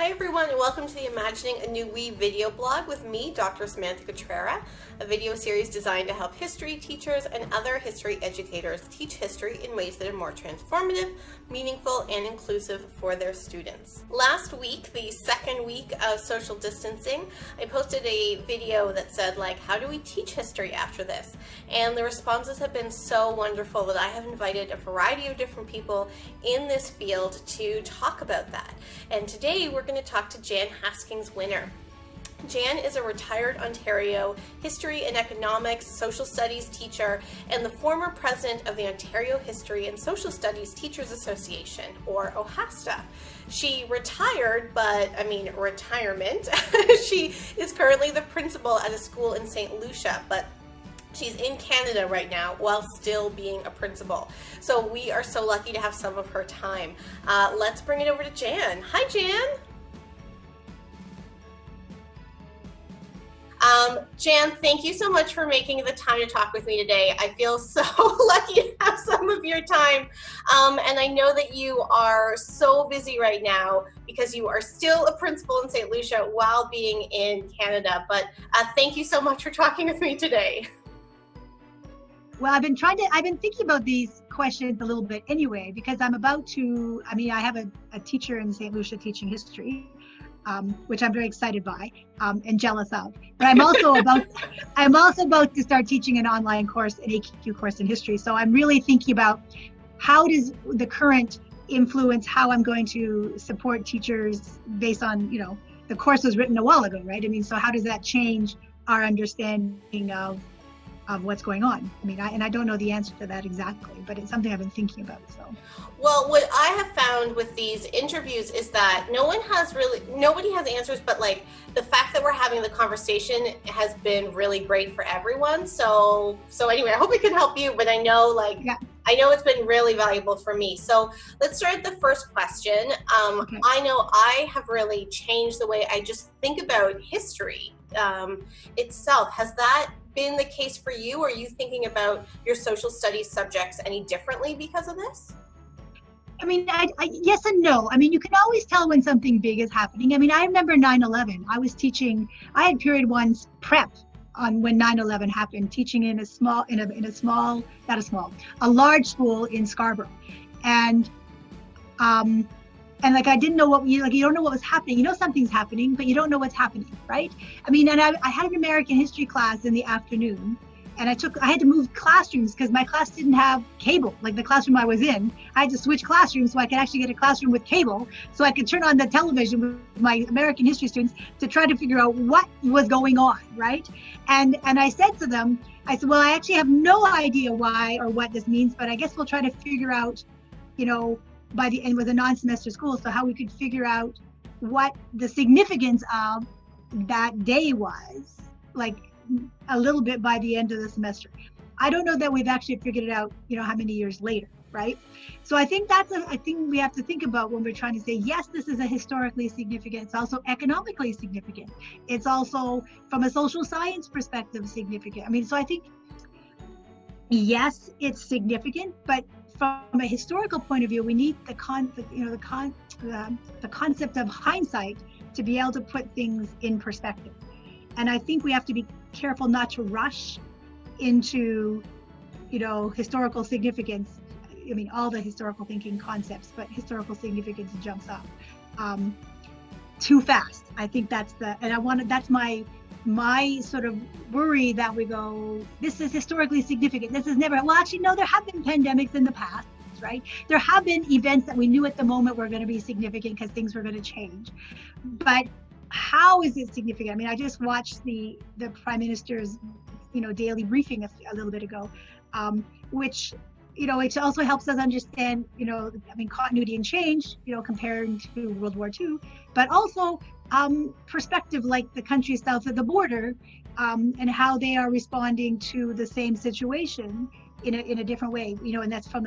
Hi everyone, and welcome to the Imagining a New We video blog with me, Dr. Samantha Cutrara, a video series designed to help history teachers and other history educators teach history in ways that are more transformative, meaningful, and inclusive for their students. Last week, the second week of social distancing, I posted a video that said, how do we teach history after this? And the responses have been so wonderful that I have invited a variety of different people in this field to talk about that. And today we're going to talk to Jan Haskings-Winner. Jan is a retired Ontario history and economics social studies teacher and the former president of the Ontario History and Social Studies Teachers Association, or OHASSTA. She retired, but retirement. She is currently the principal at a school in St. Lucia, but she's in Canada right now while still being a principal. So we are so lucky to have some of her time. Let's bring it over to Jan. Hi, Jan. Jan, thank you so much for making the time to talk with me today. I feel so lucky to have some of your time. And I know that you are so busy right now because you are still a principal in St. Lucia while being in Canada. But thank you so much for talking with me today. Well, I've been thinking about these questions a little bit anyway, because I have a teacher in St. Lucia teaching history, which I'm very excited by and jealous of. But I'm also about to start teaching an online course, an AQ course in history. So I'm really thinking about how does the current influence how I'm going to support teachers based on, the course was written a while ago, right? So how does that change our understanding of what's going on? I don't know the answer to that exactly, but it's something I've been thinking about. So, well, what I have found with these interviews is that nobody has answers, but the fact that we're having the conversation has been really great for everyone. So anyway, I hope it can help you, but I know I know it's been really valuable for me. So let's start with the first question. Okay. I know I have really changed the way I just think about history itself. Has that been the case for you? Are you thinking about your social studies subjects any differently because of this? Yes and no. You can always tell when something big is happening. I remember 9/11. I had period one's prep on when 9/11 happened, teaching in a large school in Scarborough. And I didn't know you don't know what was happening. You know something's happening, but you don't know what's happening, right? And I had an American history class in the afternoon, and I had to move classrooms because my class didn't have cable. The classroom I was in, I had to switch classrooms so I could actually get a classroom with cable, so I could turn on the television with my American history students to try to figure out what was going on, right? And I said to them, well, I actually have no idea why or what this means, but I guess we'll try to figure out, by the end, with a non-semester school, so how we could figure out what the significance of that day was, a little bit by the end of the semester. I don't know that we've actually figured it out, how many years later, right? So I think that's a thing we have to think about when we're trying to say, yes, this is a historically significant, it's also economically significant. It's also, from a social science perspective, significant. So I think, yes, it's significant, but from a historical point of view, we need the concept of hindsight to be able to put things in perspective. And I think we have to be careful not to rush into, historical significance. All the historical thinking concepts, but historical significance jumps up too fast. I think that's my sort of worry, that we go, this is historically significant. This is never, well, actually, no, there have been pandemics in the past, right? There have been events that we knew at the moment were going to be significant because things were going to change. But how is it significant? I just watched the Prime Minister's, daily briefing a little bit ago, which, it also helps us understand, continuity and change, comparing to World War II, but also perspective, like the countries south of the border, and how they are responding to the same situation in a different way, and that's from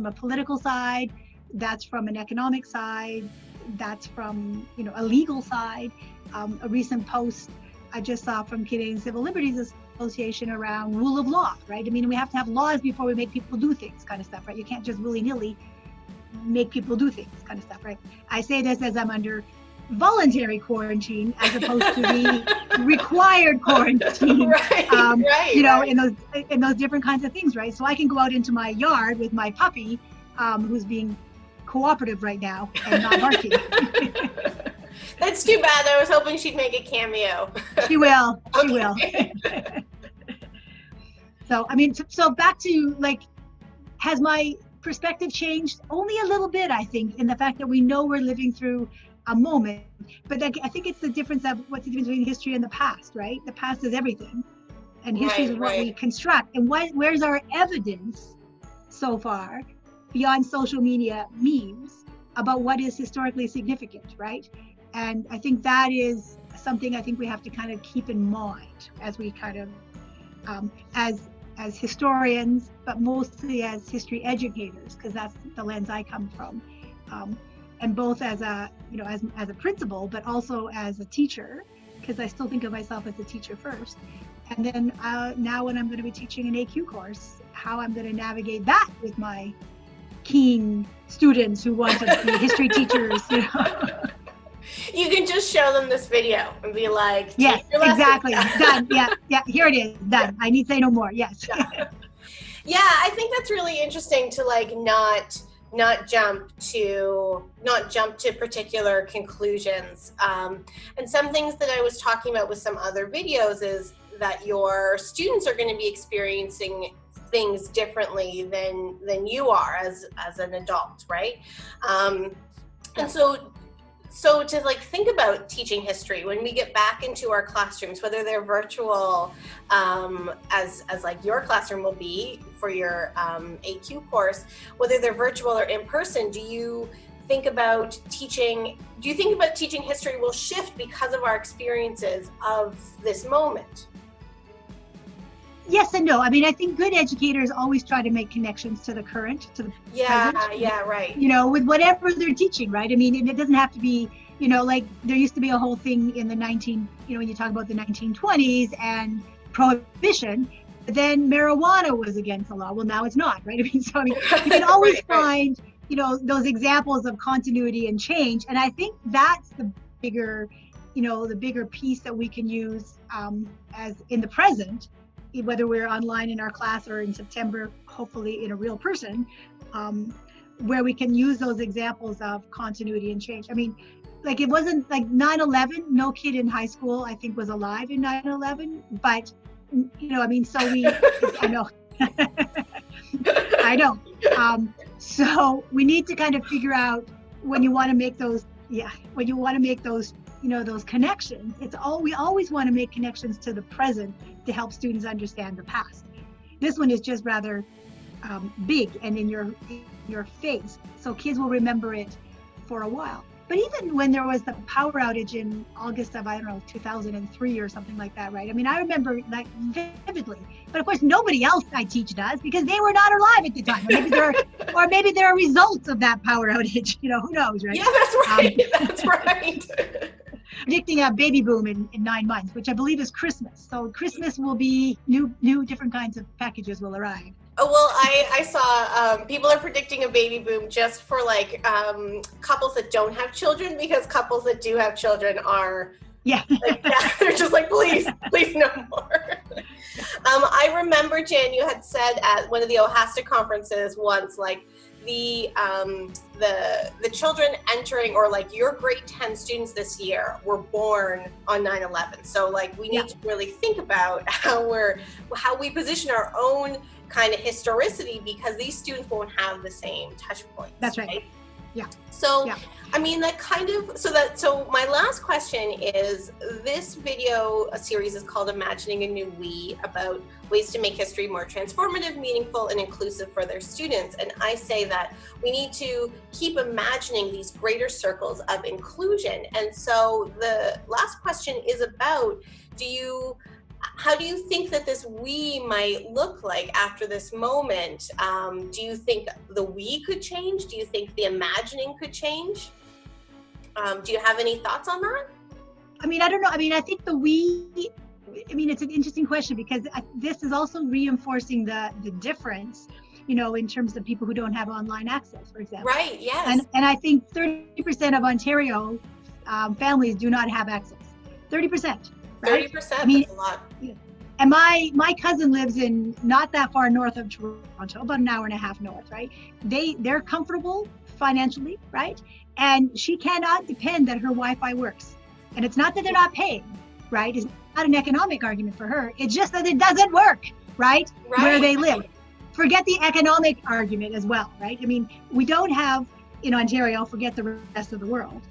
a political side, that's from an economic side, that's from, a legal side. A recent post I just saw from Canadian Civil Liberties Association around rule of law, right? We have to have laws before we make people do things, kind of stuff, right? You can't just willy-nilly make people do things, kind of stuff, right? I say this as I'm under voluntary quarantine as opposed to the required quarantine. Right, you know, right. in those different kinds of things, right? So I can go out into my yard with my puppy, who's being cooperative right now and not barking. That's too bad. I was hoping she'd make a cameo. She will. She Okay. will. So I mean, so back to like, has my perspective changed? Only a little bit, I think, in the fact that we know we're living through a moment. But I think it's the difference of what's the difference between history and the past, right? The past is everything, and history is what we construct. And where's our evidence so far, beyond social media memes, about what is historically significant, right? And I think that is something I think we have to kind of keep in mind as we kind of, as historians, but mostly as history educators, because that's the lens I come from, and both as a, you know, as a principal, but also as a teacher, because I still think of myself as a teacher first. And then now when I'm going to be teaching an AQ course, how I'm going to navigate that with my keen students who want to be history teachers, you know. You can just show them this video and be like, yes, exactly. Done. Yeah, here it is. Done. I need say no more. Yes. Yeah, I think that's really interesting to like not jump to particular conclusions. And some things that I was talking about with some other videos is that your students are going to be experiencing things differently than you are as an adult, right? And so to like think about teaching history when we get back into our classrooms, whether they're virtual, as like your classroom will be for your AQ course, whether they're virtual or in person, do you think about teaching history will shift because of our experiences of this moment? Yes and no. I mean, I think good educators always try to make connections to the current, to the present. Yeah, right. You know, with whatever they're teaching, right? I mean, and it doesn't have to be, you know, like there used to be a whole thing in the when you talk about the 1920s and prohibition, but then marijuana was against the law. Well, now it's not, right? I mean, so I mean, you can always find, you know, those examples of continuity and change. And I think that's the bigger piece that we can use as in the present, whether we're online in our class or in September, hopefully in a real person, where we can use those examples of continuity and change. I mean, like it wasn't like 9/11, no kid in high school, I think, was alive in 9/11, but, you know, I mean, so I know. I know. So we need to kind of figure out when you want to make those, you know, those connections. We always want to make connections to the present to help students understand the past. This one is just rather big and in your face, so kids will remember it for a while. But even when there was the power outage in August of, 2003 or something like that, right? I mean, I remember like vividly. But of course, nobody else I teach does because they were not alive at the time. Or maybe there are results of that power outage. You know, who knows, right? Yeah, that's right. That's right. Predicting a baby boom in 9 months, which I believe is Christmas. So Christmas will be new different kinds of packages will arrive. Oh, well, I saw people are predicting a baby boom just for like couples that don't have children, because couples that do have children are they're just like, please no more. I remember, Jan, you had said at one of the OHASSTA conferences once, like the children entering, or like your grade 10 students this year were born on 9/11. So like we need to really think about how we position our own kind of historicity, because these students won't have the same touch points. That's right. Yeah. So, I mean, that kind of, so my last question is, this video series is called Imagining a New We, about ways to make history more transformative, meaningful, and inclusive for their students. And I say that we need to keep imagining these greater circles of inclusion. And so the last question is about, how do you think that this we might look like after this moment? Do you think the we could change? Do you think the imagining could change? Do you have any thoughts on that? I mean, I don't know. I mean, I think it's an interesting question, because this is also reinforcing the difference, you know, in terms of people who don't have online access, for example. Right, yes. And I think 30% of Ontario families do not have access. 30%. Right? 30%, I mean, that's a lot. and my cousin lives in not that far north of Toronto, about an hour and a half north, right? They're comfortable financially, right? And she cannot depend that her Wi-Fi works. And it's not that they're not paying, right? It's not an economic argument for her. It's just that it doesn't work, right? Where they live. Forget the economic argument as well, right? I mean, we don't have in Ontario, forget the rest of the world,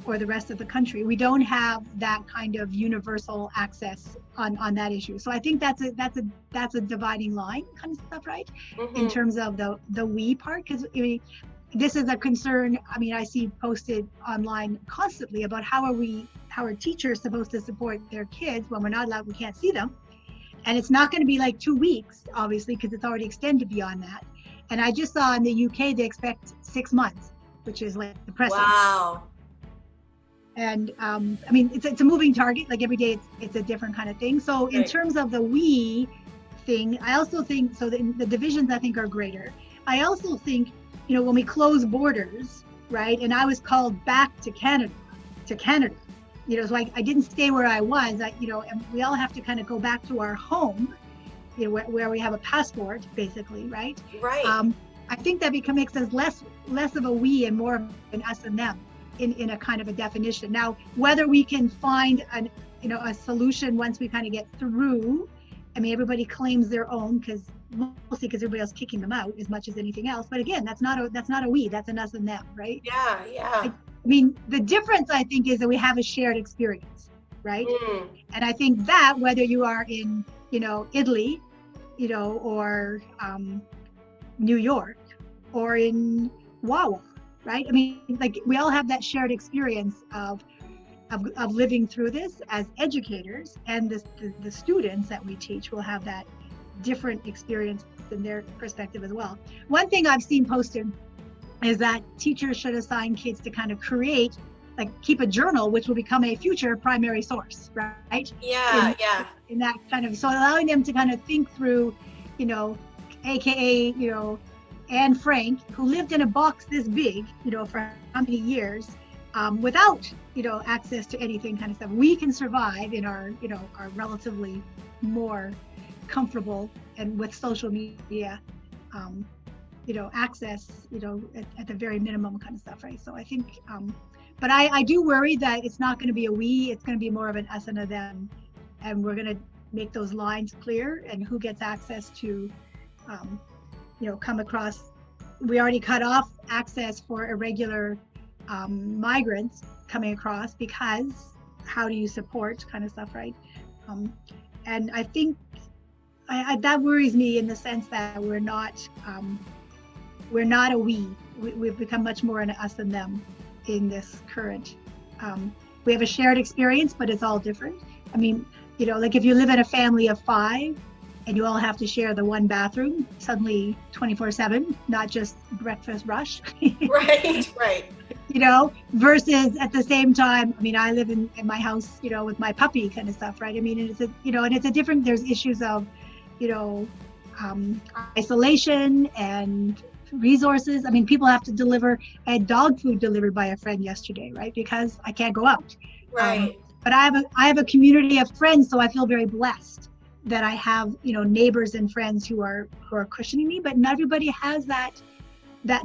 or the rest of the country. We don't have that kind of universal access on that issue. So I think that's a dividing line kind of stuff, right? In terms of the we part, because I mean, this is a concern. I mean, I see posted online constantly about how are teachers supposed to support their kids when we're not allowed, we can't see them. And it's not going to be like 2 weeks, obviously, because it's already extended beyond that. And I just saw in the UK, they expect 6 months, which is like depressing. Wow. And I mean, it's a moving target. Like every day, it's a different kind of thing. So in terms of the we thing, I also think, so the divisions I think are greater. I also think, you know, when we close borders, right? And I was called back to Canada, you know, so I didn't stay where I was, you know, and we all have to kind of go back to our home, you know, where we have a passport, basically, right? Right. I think that makes us less of a we and more of an us and them in a kind of a definition. Now, whether we can find a solution once we kind of get through, I mean, everybody claims their own mostly because everybody else is kicking them out as much as anything else. But again, that's not a we, that's an us and them, right? Yeah, yeah. I mean, the difference I think is that we have a shared experience, right? And I think that whether you are in, you know, Italy, you know, or New York, or in Wawa, right? I mean, like we all have that shared experience of living through this as educators, and the students that we teach will have that different experience in their perspective as well. One thing I've seen posted is that teachers should assign kids to kind of keep a journal, which will become a future primary source, right? Yeah, in that kind of, so allowing them to kind of think through, you know, AKA, you know, Anne Frank, who lived in a box this big, you know, for how many years, without, you know, access to anything kind of stuff. We can survive in our, you know, our relatively more comfortable and with social media, you know, access, you know, at the very minimum kind of stuff, right? So I think, but I do worry that it's not going to be a we, it's going to be more of an us and a them, and we're going to make those lines clear and who gets access to, you know, come across. We already cut off access for irregular migrants coming across, because how do you support kind of stuff, right? And I think that worries me in the sense that we're not a we. We've become much more an us and them in this current. We have a shared experience, but it's all different. I mean, you know, like if you live in a family of 5 and you all have to share the one bathroom, suddenly 24/7, not just breakfast rush. Right. You know, versus at the same time, I mean, I live in my house, you know, with my puppy kind of stuff, right? I mean, it's a different, there's issues of, you know, isolation and resources. I mean, people have to deliver. I had dog food delivered by a friend yesterday, right? Because I can't go out. Right. But I have a community of friends, so I feel very blessed that I have, you know, neighbors and friends who are cushioning me. But not everybody has that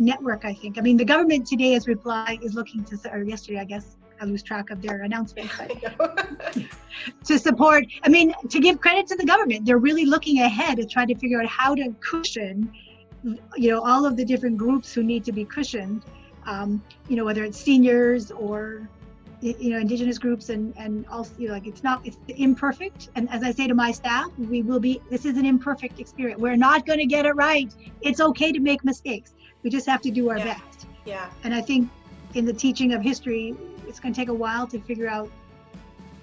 network, I think. I mean, the government today is looking to, or yesterday, I guess, I lose track of their announcement, but to support, I mean, to give credit to the government, they're really looking ahead to try to figure out how to cushion, you know, all of the different groups who need to be cushioned, you know, whether it's seniors or, you know, Indigenous groups, and also, you know, like it's imperfect. And as I say to my staff, this is an imperfect experience. We're not going to get it right. It's okay to make mistakes. We just have to do our best. Yeah. And I think in the teaching of history, it's going to take a while to figure out,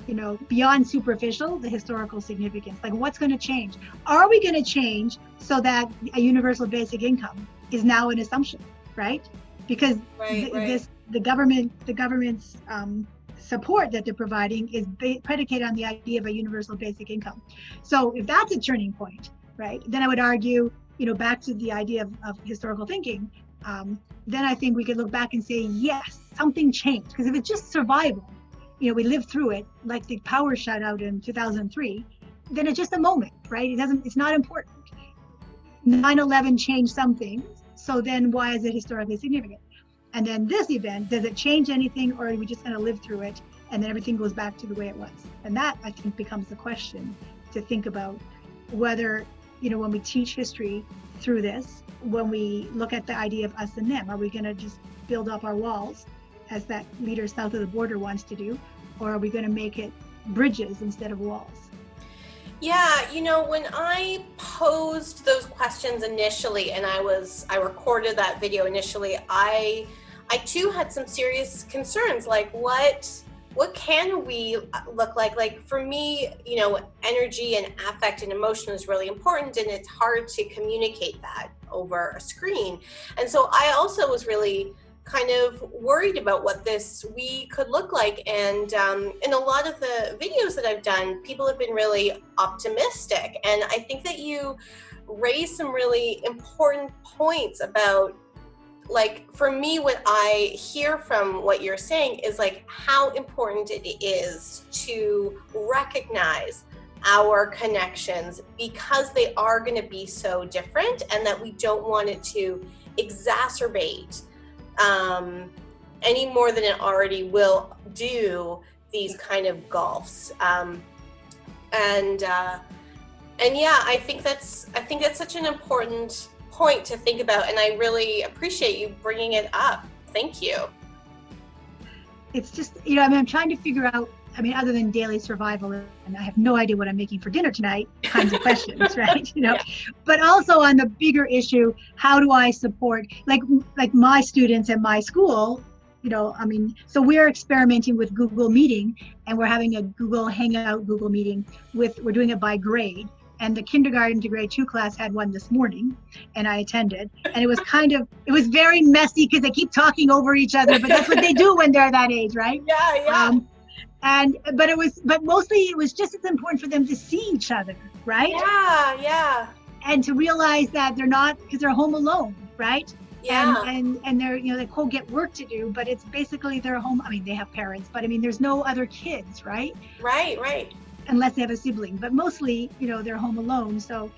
you know, beyond superficial, the historical significance. Like, what's going to change? Are we going to change so that a universal basic income is now an assumption, right? Because the government's support that they're providing is predicated on the idea of a universal basic income. So if that's a turning point, right, then I would argue, you know, back to the idea of historical thinking, then I think we could look back and say, yes, something changed. Because if it's just survival, we lived through it, like the power shutout in 2003, then it's just a moment, right? It's not important. 9/11 changed some things, so then why is it historically significant? And then this event, does it change anything, or are we just going to live through it and then everything goes back to the way it was? And that, I think, becomes the question to think about, whether, when we teach history through this, when we look at the idea of us and them, are we going to just build up our walls as that leader south of the border wants to do, or are we going to make it bridges instead of walls? Yeah, when I posed those questions initially, and I recorded that video initially, I too had some serious concerns, like what can we look like? Like for me, energy and affect and emotion is really important, and it's hard to communicate that over a screen. And so I also was really kind of worried about what this we could look like. And in a lot of the videos that I've done, people have been really optimistic. And I think that you raised some really important points about, like, for me, what I hear from what you're saying is like how important it is to recognize our connections, because they are going to be so different, and that we don't want it to exacerbate any more than it already will do, these kind of gulfs. And yeah, I think that's such an important point to think about, and I really appreciate you bringing it up. Thank you. It's just, I'm trying to figure out, other than daily survival, and I have no idea what I'm making for dinner tonight, kinds of questions, right? Yeah. But also on the bigger issue, how do I support, like my students at my school, so we're experimenting with Google Meeting, and we're having a Google Hangout Google Meeting we're doing it by grade. And the kindergarten to grade 2 class had one this morning, and I attended, and it was very messy because they keep talking over each other, but that's what they do when they're that age, right? Yeah. But mostly it was just as important for them to see each other, right? Yeah. And to realize that they're not, because they're home alone, right? Yeah. And they're, they quote, get work to do, but it's basically they're home. They have parents, but there's no other kids, right? Right. Unless they have a sibling, but mostly, they're home alone. So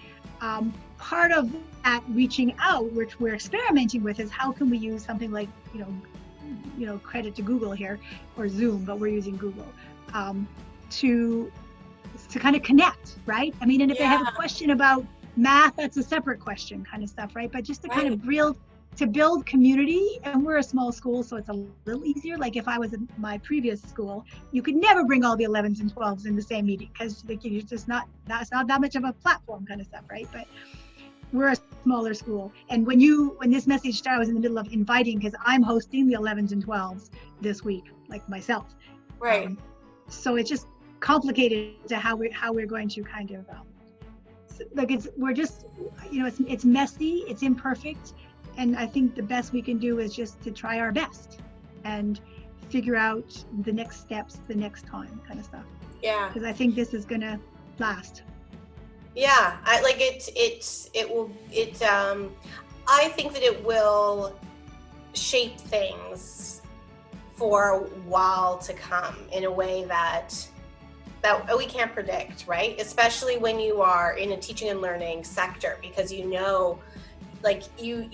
part of that reaching out, which we're experimenting with, is how can we use something like, credit to Google here, or Zoom, but we're using Google, to kind of connect, right? And if they have a question about math, that's a separate question kind of stuff, right? But just to kind of build community, and we're a small school, so it's a little easier. Like if I was in my previous school, you could never bring all the 11s and 12s in the same meeting, because that's not that much of a platform kind of stuff, right? But we're a smaller school, and when this message started, I was in the middle of inviting, because I'm hosting the 11s and 12s this week, like myself. Right. So it's just complicated to how we're going to kind of it's messy, it's imperfect. And I think the best we can do is just to try our best and figure out the next steps, the next time kind of stuff. Yeah. Because I think this is going to last. Yeah. I think that it will shape things for a while to come in a way that we can't predict, right? Especially when you are in a teaching and learning sector, because like you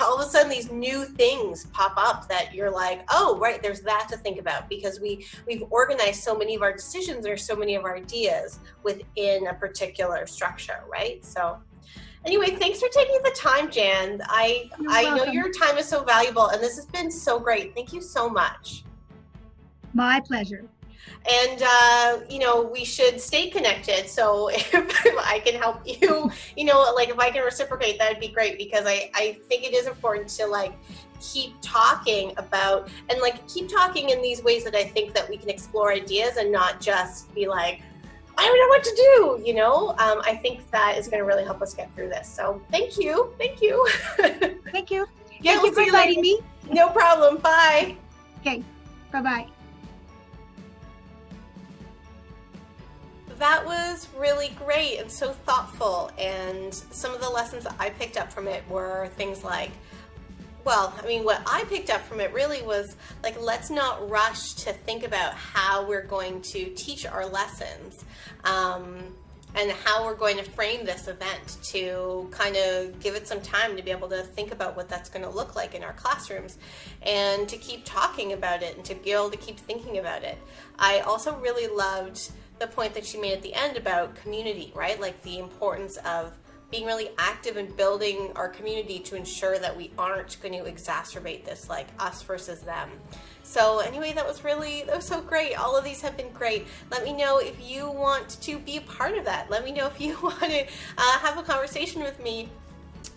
all of a sudden these new things pop up that you're like, oh, right, there's that to think about, because we've organized so many of our decisions or so many of our ideas within a particular structure, right? So anyway, thanks for taking the time, Jan. I know your time is so valuable, and this has been so great. Thank you so much. My pleasure. And, we should stay connected. So if I can help you, if I can reciprocate, that would be great, because I think it is important to keep talking about, and keep talking in these ways that I think that we can explore ideas and not just be like, I don't know what to do, I think that is going to really help us get through this. So thank you. Thank you. Yeah, Thank you for inviting me. No problem. Bye. Okay. Bye-bye. That was really great and so thoughtful, and some of the lessons that I picked up from it were things like, Well, I mean, what I picked up from it really was like, let's not rush to think about how we're going to teach our lessons, and how we're going to frame this event, to kind of give it some time to be able to think about what that's going to look like in our classrooms, and to keep talking about it and to be able to keep thinking about it. I also really loved the point that she made at the end about community, right? Like the importance of being really active in building our community to ensure that we aren't going to exacerbate this, like us versus them. So anyway, that was so great. All of these have been great. Let me know if you want to be a part of that. Let me know if you want to have a conversation with me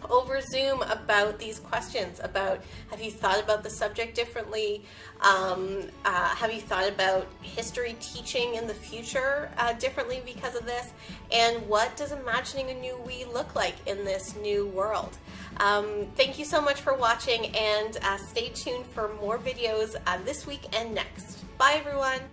over Zoom about these questions, about have you thought about the subject differently? Have you thought about history teaching in the future differently because of this? And what does imagining a new we look like in this new world? Thank you so much for watching, and stay tuned for more videos this week and next. Bye everyone.